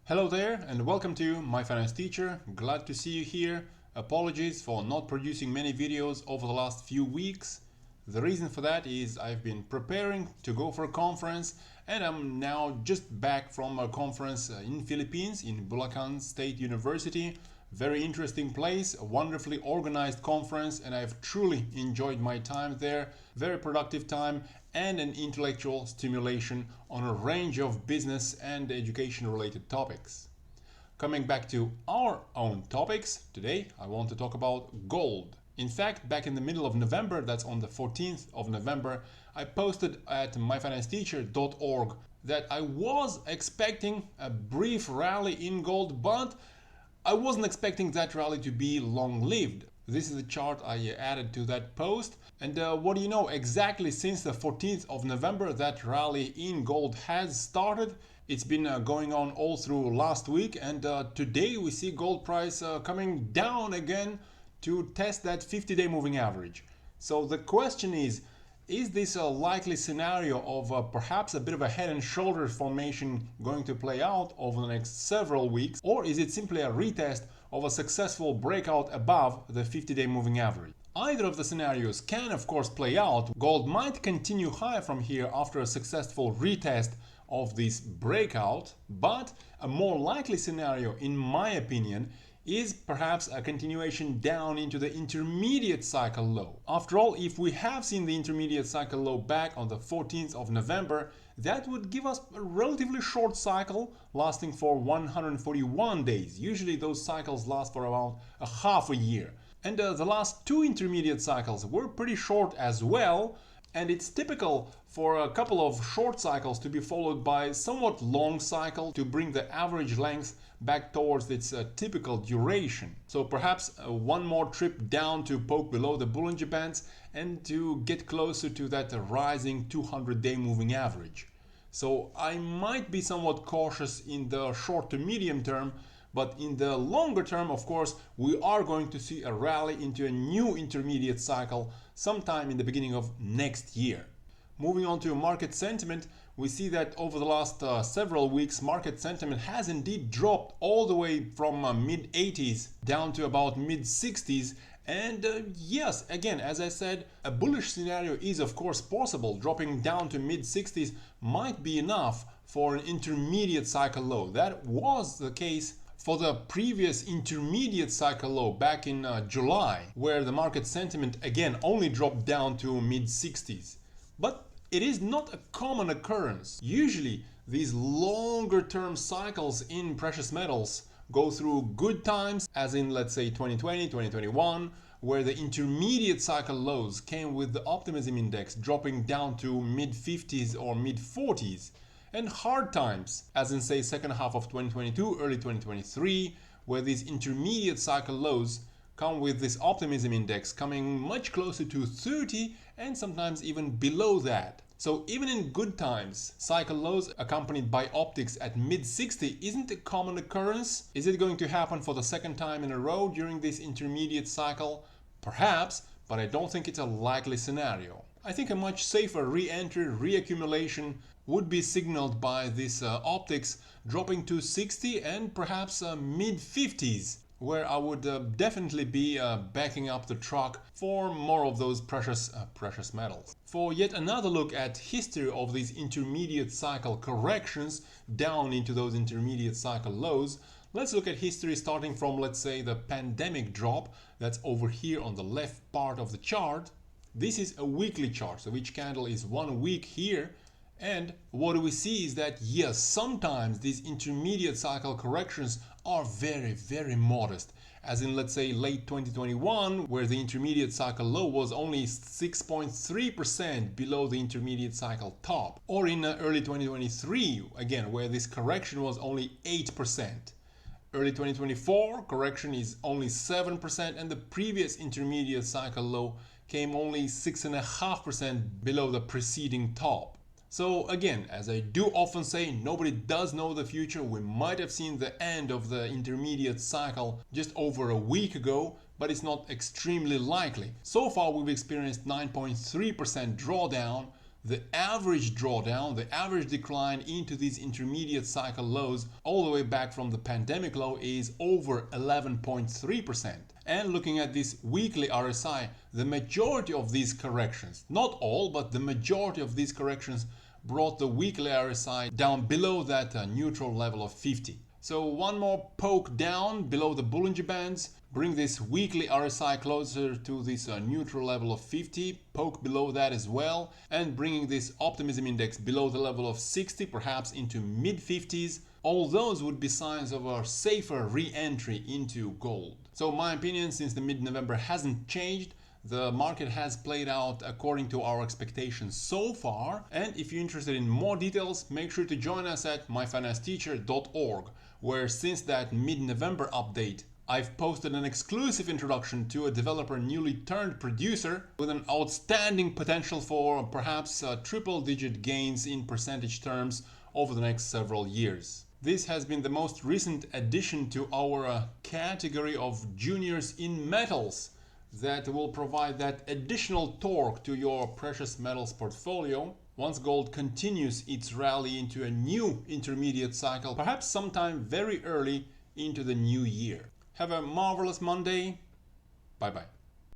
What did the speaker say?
Hello there and welcome to My Finance Teacher. Glad to see you here. Apologies for not producing many videos over the last few weeks. The reason for that is I've been preparing to go for a conference and I'm now just back from a conference in Philippines in Bulacan State University. Very interesting place, a wonderfully organized conference, and I've truly enjoyed my time there. Very productive time and an intellectual stimulation on a range of business and education related topics. Coming back to our own topics, today I want to talk about gold. In fact, back in the middle of November, that's on the 14th of November, I posted at myfinancesteacher.org that I was expecting a brief rally in gold, but I wasn't expecting that rally to be long-lived. This is the chart I added to that post. And what do you know, exactly since the 14th of November that rally in gold has started. It's been going on all through last week, and today we see gold price coming down again to test that 50-day moving average. So the question is this a likely scenario of perhaps a bit of a head and shoulders formation going to play out over the next several weeks, or is it simply a retest of a successful breakout above the 50-day moving average? Either of the scenarios can of course play out. Gold might continue higher from here after a successful retest of this breakout, but a more likely scenario, in my opinion, is perhaps a continuation down into the intermediate cycle low. After all, if we have seen the intermediate cycle low back on the 14th of November, that would give us a relatively short cycle lasting for 141 days. Usually those cycles last for around a half a year. And the last two intermediate cycles were pretty short as well. And it's typical for a couple of short cycles to be followed by somewhat long cycle to bring the average length back towards its typical duration. So perhaps one more trip down to poke below the Bollinger Bands and to get closer to that rising 200-day moving average. So I might be somewhat cautious in the short to medium term, but in the longer term, of course, we are going to see a rally into a new intermediate cycle sometime in the beginning of next year. Moving on to market sentiment, we see that over the last several weeks, market sentiment has indeed dropped all the way from mid-80s down to about mid-60s. And yes, again, as I said, a bullish scenario is of course possible. Dropping down to mid-60s might be enough for an intermediate cycle low. That was the case for the previous intermediate cycle low back in July, where the market sentiment again only dropped down to mid-60s. But it is not a common occurrence. Usually these longer term cycles in precious metals go through good times, as in let's say 2020, 2021, where the intermediate cycle lows came with the optimism index dropping down to mid-50s or mid-40s. And hard times, as in say second half of 2022, early 2023, where these intermediate cycle lows come with this optimism index coming much closer to 30 and sometimes even below that. So even in good times, cycle lows accompanied by optics at mid-60 isn't a common occurrence. Is it going to happen for the second time in a row during this intermediate cycle? Perhaps, but I don't think it's a likely scenario. I think a much safer re-entry, reaccumulation would be signaled by this optics dropping to 60 and perhaps mid-50s, where I would definitely be backing up the truck for more of those precious metals. For yet another look at history of these intermediate cycle corrections down into those intermediate cycle lows, let's look at history starting from, let's say, the pandemic drop that's over here on the left part of the chart. This is a weekly chart, so each candle is 1 week here. And what do we see is that yes, sometimes these intermediate cycle corrections are very, very modest. As in, let's say, late 2021, where the intermediate cycle low was only 6.3% below the intermediate cycle top. Or in early 2023, again, where this correction was only 8%. Early 2024, correction is only 7%, and the previous intermediate cycle low came only 6.5% below the preceding top. So again, as I do often say, nobody does know the future. We might have seen the end of the intermediate cycle just over a week ago, but it's not extremely likely. So far we've experienced 9.3% drawdown. the average drawdown, the average decline into these intermediate cycle lows all the way back from the pandemic low is over 11.3%. And looking at this weekly RSI, the majority of these corrections, not all, but the majority of these corrections brought the weekly RSI down below that neutral level of 50. So one more poke down below the Bollinger Bands, bring this weekly RSI closer to this neutral level of 50, poke below that as well, and bringing this optimism index below the level of 60, perhaps into mid 50s. All those would be signs of a safer re-entry into gold. So my opinion, since the mid-November hasn't changed, the market has played out according to our expectations so far. And if you're interested in more details, make sure to join us at myfinancesteacher.org, where since that mid-November update, I've posted an exclusive introduction to a developer newly turned producer with an outstanding potential for perhaps triple-digit gains in percentage terms over the next several years. This has been the most recent addition to our category of juniors in metals that will provide that additional torque to your precious metals portfolio once gold continues its rally into a new intermediate cycle, perhaps sometime very early into the new year. Have a marvelous Monday. Bye bye.